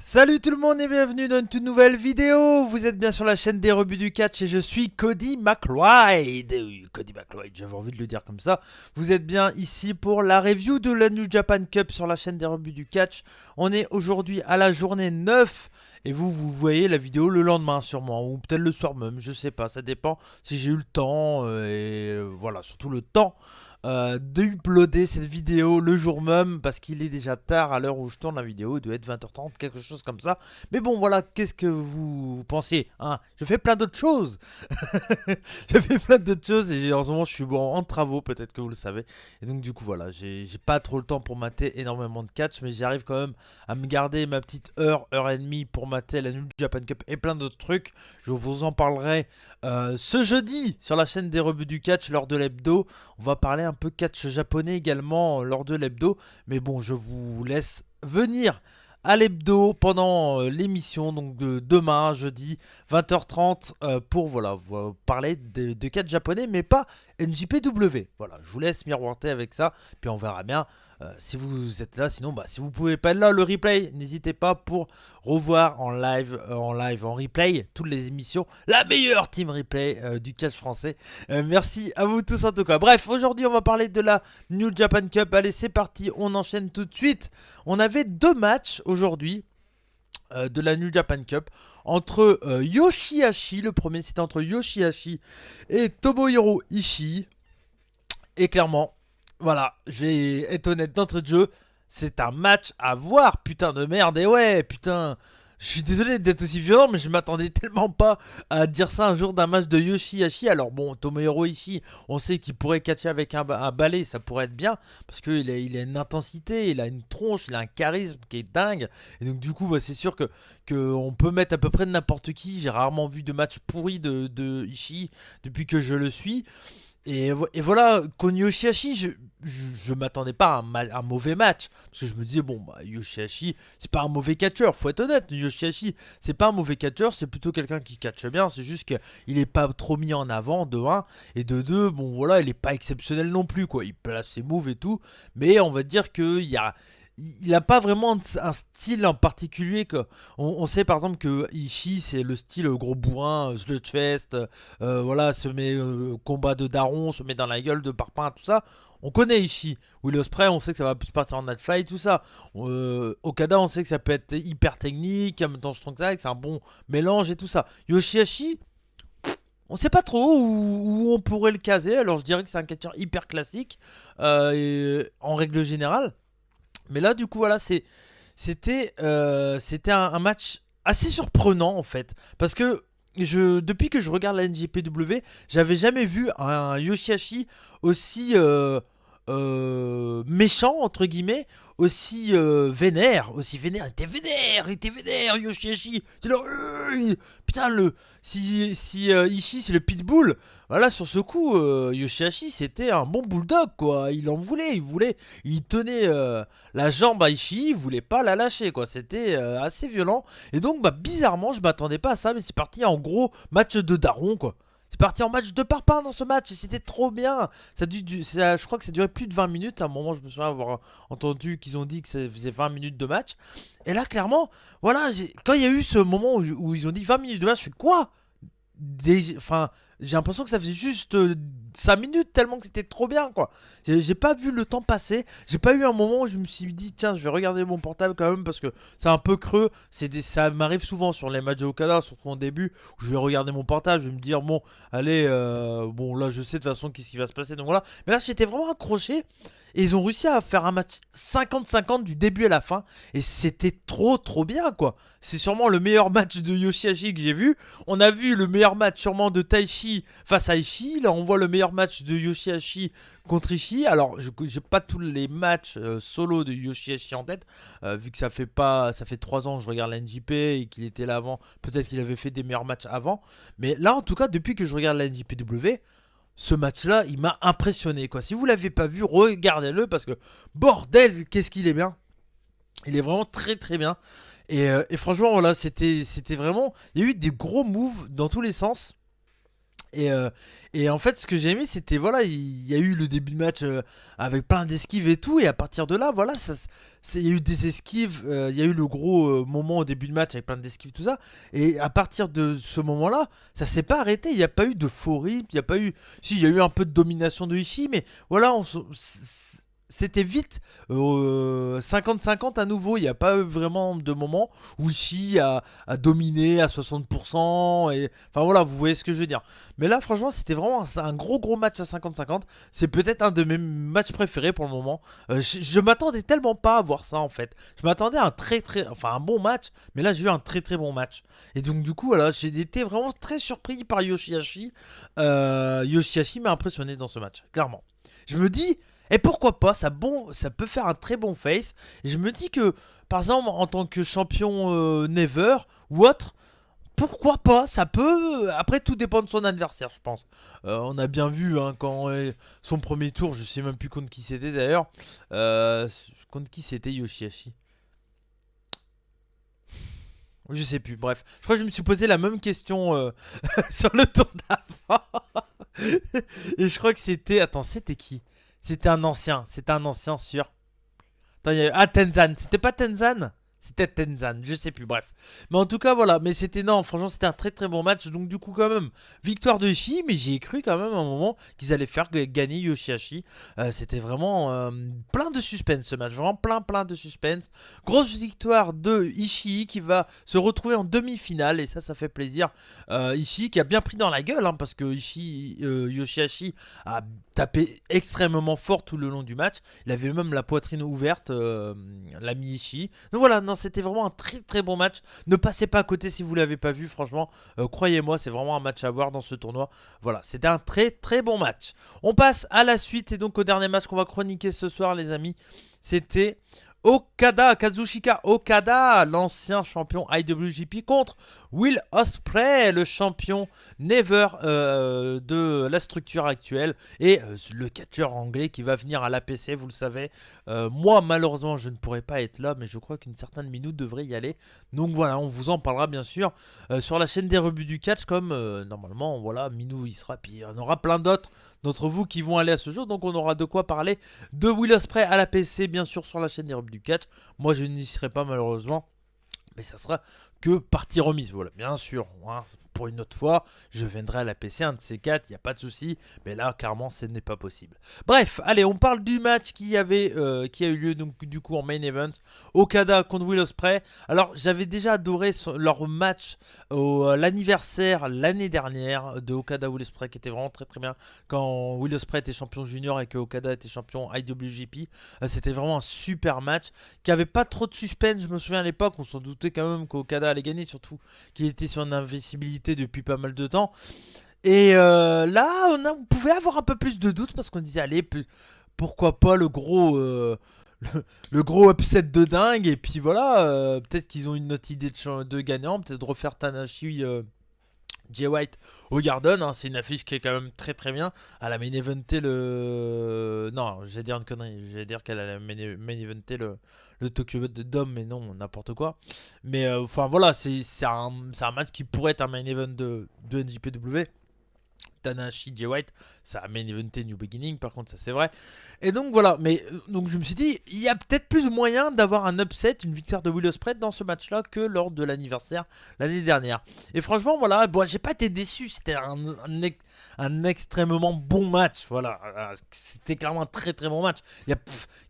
Salut tout le monde et bienvenue dans une toute nouvelle vidéo. Vous êtes bien sur la chaîne des rebuts du catch et je suis Cody McLeod. Oui, Cody McLeod, j'avais envie de le dire comme ça. Vous êtes bien ici pour la review de la New Japan Cup sur la chaîne des rebuts du catch. On est aujourd'hui à la journée 9 et vous voyez la vidéo le lendemain sûrement ou peut-être le soir même, je sais pas, ça dépend si j'ai eu le temps voilà, surtout le temps d'uploader cette vidéo le jour même parce qu'il est déjà tard à l'heure où je tourne la vidéo, il doit être 20h30, quelque chose comme ça. Mais bon voilà, qu'est-ce que vous pensez hein? Je fais plein d'autres choses. Je fais plein d'autres choses et en ce moment je suis en travaux, peut-être que vous le savez. Et donc du coup voilà, j'ai pas trop le temps pour mater énormément de catch, mais j'arrive quand même à me garder ma petite heure et demie pour mater la New Japan Cup et plein d'autres trucs. Je vous en parlerai ce jeudi sur la chaîne des rebuts du catch lors de l'hebdo. On va parler un peu catch japonais également lors de l'hebdo. Mais bon, je vous laisse venir à l'hebdo pendant l'émission, donc de demain, jeudi, 20h30, pour voilà, parler de catch japonais, mais pas NJPW. Voilà, je vous laisse miroiter avec ça, puis on verra bien si vous êtes là. Sinon, si vous pouvez pas être là, le replay, n'hésitez pas pour revoir en live, en replay, toutes les émissions. La meilleure team replay du catch français. Merci à vous tous en tout cas. Bref, aujourd'hui, on va parler de la New Japan Cup. Allez, c'est parti, on enchaîne tout de suite. On avait deux matchs aujourd'hui de la New Japan Cup entre Yoshihashi. Le premier, c'était entre Yoshihashi et Tomohiro Ishii. Et clairement, voilà, je vais être honnête d'entrée de jeu, c'est un match à voir, putain de merde. Et ouais, putain, je suis désolé d'être aussi violent, mais je m'attendais tellement pas à dire ça un jour d'un match de Yoshihashi. Alors bon, Tomohiro Ishii, on sait qu'il pourrait catcher avec un balai, ça pourrait être bien, parce qu'il a une intensité, il a une tronche, il a un charisme qui est dingue. Et donc du coup, c'est sûr que on peut mettre à peu près de n'importe qui. J'ai rarement vu de match pourri de Ishii depuis que je le suis. Et voilà, contre Yoshihashi, je m'attendais pas à un mauvais match. Parce que je me disais, bon, Yoshihashi, c'est pas un mauvais catcheur, faut être honnête. Yoshihashi, c'est pas un mauvais catcheur, c'est plutôt quelqu'un qui catche bien. C'est juste qu'il est pas trop mis en avant, de un. Et de deux, bon, voilà, il est pas exceptionnel non plus, quoi. Il place ses moves et tout. Mais on va dire qu'il y a. Il n'a pas vraiment un style en particulier. On sait par exemple que Ishii c'est le style gros bourrin, slugfest, voilà, se met combat de daron, se met dans la gueule de parpaing, tout ça. On connaît Ishii. Will Ospreay, on sait que ça va plus partir en netfight, tout ça. Okada, on sait que ça peut être hyper technique, en même temps strong tag, c'est un bon mélange et tout ça. Yoshihashi, on sait pas trop où on pourrait le caser. Alors je dirais que c'est un catcheur hyper classique en règle générale. Mais là, du coup, voilà, c'était un match assez surprenant en fait. Parce que depuis que je regarde la NJPW, j'avais jamais vu un Yoshihashi aussi méchant, entre guillemets, aussi vénère, il était vénère, Yoshihashi. C'est là, putain, si Ishii c'est le pitbull, voilà, sur ce coup, Yoshihashi c'était un bon bulldog, quoi. Il tenait la jambe à Ishii, il voulait pas la lâcher, quoi. C'était assez violent. Et donc, bizarrement, je m'attendais pas à ça, mais c'est parti en gros match de daron, quoi. C'est parti en match de parpaing dans ce match et c'était trop bien. Je crois que ça durait plus de 20 minutes. À un moment, je me souviens avoir entendu qu'ils ont dit que ça faisait 20 minutes de match. Et là, clairement, voilà, quand il y a eu ce moment où ils ont dit 20 minutes de match, je fais quoi? Enfin, j'ai l'impression que ça faisait juste 5 minutes tellement que c'était trop bien, quoi. J'ai pas vu le temps passer. J'ai pas eu un moment où je me suis dit tiens, je vais regarder mon portable quand même parce que c'est un peu creux. Ça m'arrive souvent sur les matchs de Okada, surtout en début où je vais regarder mon portable, je vais me dire bon, allez, bon là je sais de toute façon qu'est-ce qui va se passer, donc voilà. Mais là j'étais vraiment accroché et ils ont réussi à faire un match 50-50 du début à la fin et c'était trop bien, quoi. C'est sûrement le meilleur match de Yoshihashi que j'ai vu. On a vu le meilleur match sûrement de Taichi face à Ishii. Là, on voit le meilleur match de Yoshihashi contre Ishii. Alors, j'ai pas tous les matchs solo de Yoshihashi en tête, vu que ça fait 3 ans que je regarde la NJP et qu'il était là avant. Peut-être qu'il avait fait des meilleurs matchs avant. Mais là, en tout cas, depuis que je regarde la NJPW, ce match-là, il m'a impressionné, quoi. Si vous l'avez pas vu, regardez-le parce que bordel, qu'est-ce qu'il est bien. Il est vraiment très bien. Et franchement, voilà, c'était vraiment. Il y a eu des gros moves dans tous les sens. Et en fait, ce que j'ai aimé, c'était voilà, il y a eu le début de match avec plein d'esquives et tout, et à partir de là, voilà, il y a eu des esquives, il y a eu le gros moment au début de match avec plein d'esquives, tout ça, et à partir de ce moment-là, ça s'est pas arrêté, il n'y a pas eu d'euphorie, il n'y a pas eu, si, il y a eu un peu de domination de Ishii, mais voilà, c'était vite 50-50 à nouveau. Il n'y a pas eu vraiment de moment où Ishii a dominé à 60%. Enfin voilà, vous voyez ce que je veux dire. Mais là, franchement, c'était vraiment un gros match à 50-50. C'est peut-être un de mes matchs préférés pour le moment. Je m'attendais tellement pas à voir ça en fait. Je m'attendais à un bon match. Mais là, j'ai eu un très bon match. Et donc, du coup, voilà, j'ai été vraiment très surpris par Yoshihashi. Yoshihashi m'a impressionné dans ce match, clairement. Je me dis. Et pourquoi pas, ça peut faire un très bon face. Et je me dis que, par exemple, en tant que champion Never ou autre, pourquoi pas, ça peut. Après, tout dépend de son adversaire, je pense. On a bien vu hein, quand son premier tour, je sais même plus contre qui c'était d'ailleurs. Contre qui c'était Yoshihashi. Je sais plus, bref. Je crois que je me suis posé la même question sur le tour d'avant. Et je crois que c'était. Attends, c'était qui? C'était un ancien sur. Attends, ah, Tenzan. C'était pas Tenzan? C'était Tenzan, je sais plus, bref. Mais en tout cas, voilà. Mais c'était, non, franchement, c'était un très bon match. Donc, du coup, quand même, victoire de Ishii. Mais j'y ai cru quand même à un moment qu'ils allaient faire gagner Yoshihashi. C'était vraiment plein de suspense ce match. Vraiment plein de suspense. Grosse victoire de Ishii qui va se retrouver en demi-finale. Et ça fait plaisir. Ishii qui a bien pris dans la gueule. Hein, parce que Yoshihashi a tapé extrêmement fort tout le long du match. Il avait même la poitrine ouverte, l'ami Ishii. Donc voilà, non, c'était vraiment un très bon match. Ne passez pas à côté si vous l'avez pas vu, franchement. Croyez-moi, c'est vraiment un match à voir dans ce tournoi. Voilà, c'était un très bon match. On passe à la suite et donc au dernier match qu'on va chroniquer ce soir, les amis. C'était Kazuchika Okada, l'ancien champion IWGP contre Will Ospreay, le champion Never de la structure actuelle. Et le catcheur anglais qui va venir à l'APC, vous le savez. Moi, malheureusement, je ne pourrai pas être là, mais je crois qu'une certaine minute devrait y aller. Donc voilà, on vous en parlera bien sûr sur la chaîne des rebuts du catch, comme normalement, voilà, Minou y sera, puis il y en aura plein d'autres d'entre vous qui vont aller à ce jour. Donc on aura de quoi parler de Will Ospreay à la PC, bien sûr, sur la chaîne des rebuts du catch. Moi, je n'y serai pas malheureusement, mais ça sera que partie remise, voilà, bien sûr, hein, pour une autre fois, je viendrai à la PC, un de ces quatre, il n'y a pas de souci, mais là, clairement, ce n'est pas possible. Bref, allez, on parle du match qui a eu lieu, donc, du coup, en main event, Okada contre Will Ospreay. Alors, j'avais déjà adoré leur match l'anniversaire l'année dernière de Okada Will Ospreay, qui était vraiment très bien, quand Will Ospreay était champion junior et que Okada était champion IWGP. C'était vraiment un super match, qui avait pas trop de suspense, je me souviens à l'époque, on s'en doutait quand même qu'Okada allait gagner, surtout qu'il était sur une invincibilité depuis pas mal de temps. Et là, on pouvait avoir un peu plus de doutes parce qu'on disait, allez, pourquoi pas le gros upset de dingue. Et puis voilà, peut-être qu'ils ont une autre idée de gagnant, peut-être de refaire Tanahashi Jay White au Garden, hein, c'est une affiche qui est quand même très bien. Elle a main eventé le. Non, j'allais dire une connerie. J'allais dire qu'elle a main eventé le Tokyo Dome, mais non, n'importe quoi. Mais enfin voilà, c'est un match qui pourrait être un main event de NJPW. Tanahashi Jay White, ça a main eventé New Beginning, par contre, ça c'est vrai. Et donc voilà, mais donc je me suis dit, il y a peut-être plus moyen d'avoir un upset, une victoire de Will Ospreay dans ce match-là que lors de l'anniversaire l'année dernière. Et franchement, voilà, bon, j'ai pas été déçu, c'était un extrêmement bon match, voilà. C'était clairement un très bon match.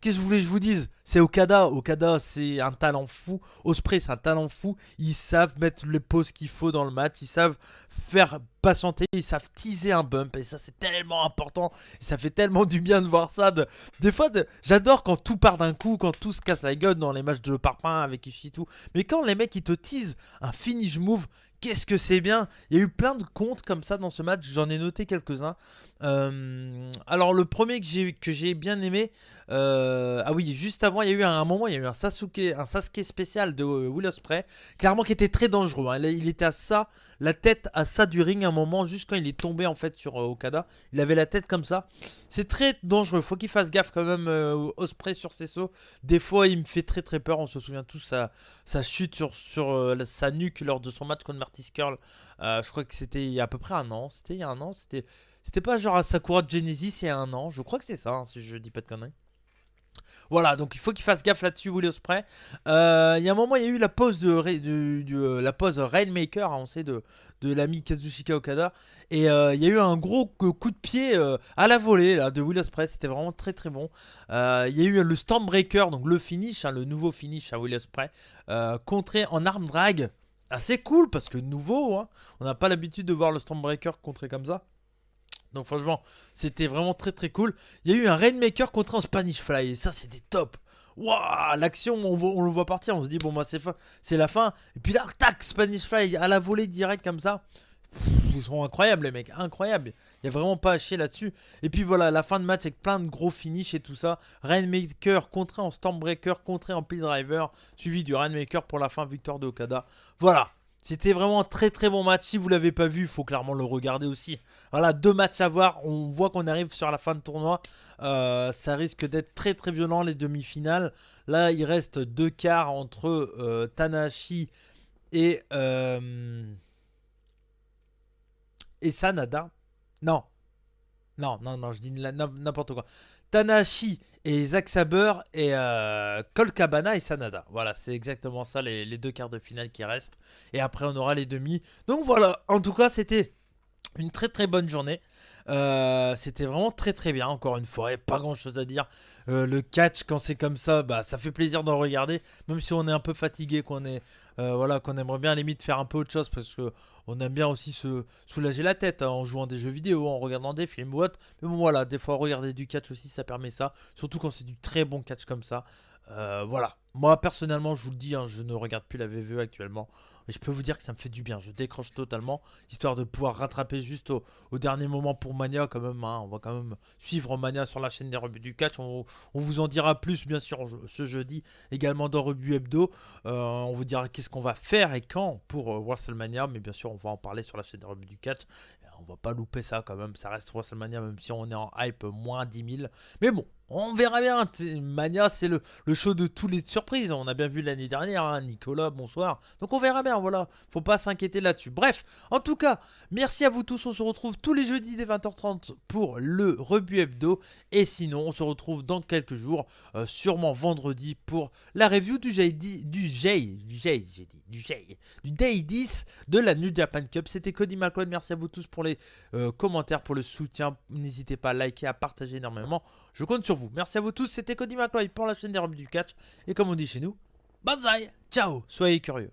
Qu'est-ce que vous voulez que je vous dise? C'est Okada, c'est un talent fou. Ospreay, c'est un talent fou. Ils savent mettre les pauses qu'il faut dans le match, ils savent faire patienter, ils savent teaser un bump, et ça c'est tellement important, et ça fait tellement du bien de voir ça. Des fois, j'adore quand tout part d'un coup, quand tout se casse la gueule dans les matchs de parpaing avec Ishii, tout. Mais quand les mecs ils te teasent un finish move, qu'est-ce que c'est bien. Il y a eu plein de comptes comme ça dans ce match, j'en ai noté quelques-uns. Alors le premier que j'ai bien aimé, ah oui, juste avant il y a eu un moment, il y a eu un Sasuke spécial de Will Ospreay, clairement qui était très dangereux, hein. Il était à ça, la tête à ça du ring à un moment, juste quand il est tombé en fait sur Okada, il avait la tête comme ça. C'est très dangereux, faut qu'il fasse gaffe quand même Ospreay sur ses sauts. Des fois il me fait très peur, on se souvient tous sa chute sur sa nuque lors de son match contre Artist Curl. Je crois que c'était il y a à peu près un an. C'était il y a un an. C'était pas genre à Sakura Genesis il y a un an. Je crois que c'est ça, hein, si je dis pas de conneries. Voilà, donc il faut qu'il fasse gaffe là-dessus, Will Ospreay. Il y a un moment, il y a eu la pause la pause Rainmaker, hein, on sait, de l'ami Kazushika Okada. Et il y a eu un gros coup de pied à la volée là, de Will Ospreay. C'était vraiment très très bon. Il y a eu le Stormbreaker, donc le finish, hein, le nouveau finish à Will Ospreay, contré en arm drag. Assez cool parce que nouveau, hein, on n'a pas l'habitude de voir le Stormbreaker contré comme ça. Donc franchement, c'était vraiment très très cool. Il y a eu un Rainmaker contre un Spanish Fly. Et ça, c'était top. Waouh, l'action, on le voit partir. On se dit, bon, bah, c'est la fin. Et puis là, tac, Spanish Fly à la volée direct comme ça. Ils sont incroyables, les mecs. Incroyables. Il n'y a vraiment pas à chier là-dessus. Et puis voilà, la fin de match avec plein de gros finish et tout ça. Rainmaker contré en Stormbreaker, contré en Piledriver. Suivi du Rainmaker pour la fin, victoire de Okada. Voilà. C'était vraiment un très très bon match. Si vous l'avez pas vu, il faut clairement le regarder aussi. Voilà, 2 matchs à voir. On voit qu'on arrive sur la fin de tournoi. Ça risque d'être très très violent les demi-finales. Là, il reste 2 quarts entre Tanahashi et Sanada. Non, non, je dis n'importe quoi. Tanahashi et Zack Sabre et Colt Cabana et Sanada. Voilà, c'est exactement ça les 2 quarts de finale qui restent. Et après, on aura les demi. Donc voilà, en tout cas, c'était une très très bonne journée. C'était vraiment très très bien. Encore une fois, pas grand chose à dire. Le catch, quand c'est comme ça, bah, ça fait plaisir d'en regarder. Même si on est un peu fatigué, voilà, qu'on aimerait bien à la limite faire un peu autre chose. Parce que on aime bien aussi se soulager la tête, hein, en jouant des jeux vidéo, en regardant des films ou autre. Mais bon, voilà, des fois, regarder du catch aussi, ça permet ça. Surtout quand c'est du très bon catch comme ça. Voilà. Moi, personnellement, je vous le dis, hein, je ne regarde plus la VVE actuellement. Et je peux vous dire que ça me fait du bien. Je décroche totalement, histoire de pouvoir rattraper juste au dernier moment pour Mania quand même, hein. On va quand même suivre Mania sur la chaîne des rebuts du catch. On vous en dira plus, bien sûr, ce jeudi, également dans Rebut Hebdo. On vous dira qu'est-ce qu'on va faire et quand pour WrestleMania. Mais bien sûr, on va en parler sur la chaîne des rebuts du catch. On va pas louper ça quand même. Ça reste WrestleMania, même si on est en hype moins 10 000. Mais bon, on verra bien. Mania, c'est le show de toutes les surprises. On a bien vu l'année dernière, hein. Nicolas, bonsoir. Donc on verra bien, voilà. Faut pas s'inquiéter là-dessus. Bref, en tout cas, merci à vous tous. On se retrouve tous les jeudis dès 20h30 pour le Rebut Hebdo. Et sinon, on se retrouve dans quelques jours, sûrement vendredi, pour la review du Day 10 de la New Japan Cup. C'était Cody McLeod. Merci à vous tous pour les commentaires, pour le soutien. N'hésitez pas à liker, à partager énormément. Je compte sur vous. Merci à vous tous. C'était Cody McLeod pour la chaîne des rebuts du catch. Et comme on dit chez nous, banzai, ciao, soyez curieux.